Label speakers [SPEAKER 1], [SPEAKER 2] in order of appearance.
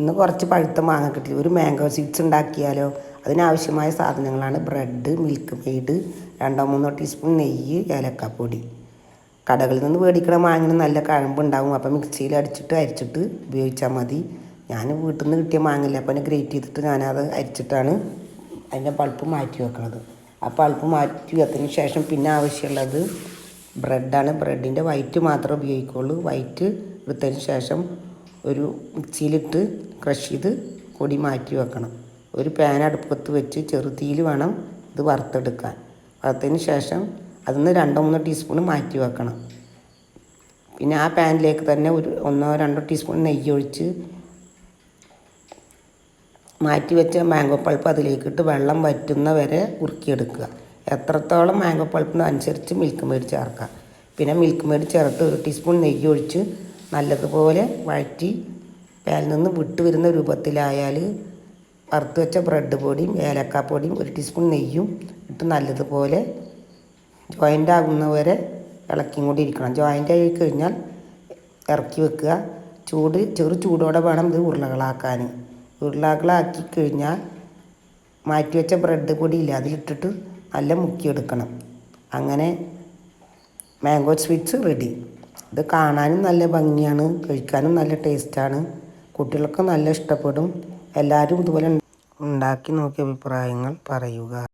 [SPEAKER 1] ഇന്ന് കുറച്ച് പഴുത്ത മാങ്ങ കിട്ടി. ഒരു മാംഗോ സ്വീറ്റ്സ് ഉണ്ടാക്കിയാലോ? അതിനാവശ്യമായ സാധനങ്ങളാണ് ബ്രെഡ്, മിൽക്ക് മെയ്ഡ്, 2-3 ടീസ്പൂൺ നെയ്യ്, ഏലക്കാപ്പൊടി. കടകളിൽ നിന്ന് മേടിക്കണ മാങ്ങിന് നല്ല കഴമ്പുണ്ടാവും. അപ്പോൾ മിക്സിയിൽ അരിച്ചിട്ട് ഉപയോഗിച്ചാൽ മതി. ഞാൻ വീട്ടിൽ നിന്ന് കിട്ടിയ മാങ്ങില്ല, അപ്പോൾ അതിനെ ഗ്രേറ്റ് ചെയ്തിട്ട് ഞാനത് അരിച്ചിട്ടാണ് അതിൻ്റെ പൾപ്പ് മാറ്റി വെക്കുന്നത്. ആ പൾപ്പ് മാറ്റി വെച്ചതിന് ശേഷം പിന്നെ ആവശ്യമുള്ളത് ബ്രെഡാണ്. ബ്രെഡിൻ്റെ വൈറ്റ് മാത്രമേ ഉപയോഗിക്കുള്ളൂ. വൈറ്റ് എടുത്തതിന് ശേഷം ഒരു മിക്സിയിലിട്ട് ക്രഷ് ചെയ്ത് പൊടി മാറ്റി വെക്കണം. ഒരു പാൻ അടുപ്പത്ത് വെച്ച് ചെറുതീയിൽ വേണം ഇത് വറുത്തെടുക്കാൻ. വറുത്തതിന് ശേഷം അതിൽ നിന്ന് 2-3 ടീസ്പൂൺ മാറ്റി വെക്കണം. പിന്നെ ആ പാനിലേക്ക് തന്നെ ഒരു 1-2 ടീസ്പൂൺ നെയ്യ് ഒഴിച്ച് മാറ്റി വെച്ച മാംഗോ പൾപ്പ് അതിലേക്കിട്ട് വെള്ളം വറ്റുന്ന വരെ ഉറുക്കിയെടുക്കുക. എത്രത്തോളം മാംഗോ പൾപ്പിന് അനുസരിച്ച് മിൽക്ക് മെയ്ഡ് ചേർക്കുക. പിന്നെ മിൽക്ക് മെയ്ഡ് ചേർത്ത് 1 ടീസ്പൂൺ നെയ്യ് ഒഴിച്ച് നല്ലതുപോലെ വഴറ്റി പാനിൽ നിന്ന് വിട്ട് വരുന്ന രൂപത്തിലായാൽ വറുത്ത് വെച്ച ബ്രെഡ് പൊടിയും ഏലക്കാപ്പൊടിയും 1 ടീസ്പൂൺ നെയ്യും ഇട്ട് നല്ലതുപോലെ ജോയിൻ്റ് ആകുന്നവരെ ഇളക്കിയും കൂടി ഇരിക്കണം. ജോയിൻ്റ് ആയി കഴിഞ്ഞാൽ ഇറക്കി വെക്കുക. ചെറു ചൂടോടെ വേണം ഇത് ഉരുളകളാക്കാൻ. ഉരുളകളാക്കി കഴിഞ്ഞാൽ മാറ്റി വെച്ച ബ്രെഡ് പൊടിയില്ല, അതിലിട്ടിട്ട് നല്ല മുക്കിയെടുക്കണം. അങ്ങനെ മാംഗോ സ്വീറ്റ്സ് റെഡി. ഇത് കാണാനും നല്ല ഭംഗിയാണ്, കഴിക്കാനും നല്ല ടേസ്റ്റാണ്. കുട്ടികൾക്ക് നല്ല ഇഷ്ടപ്പെടും. എല്ലാവരും ഇതുപോലെ ഉണ്ടാക്കി നോക്കിയ അഭിപ്രായങ്ങൾ പറയുക.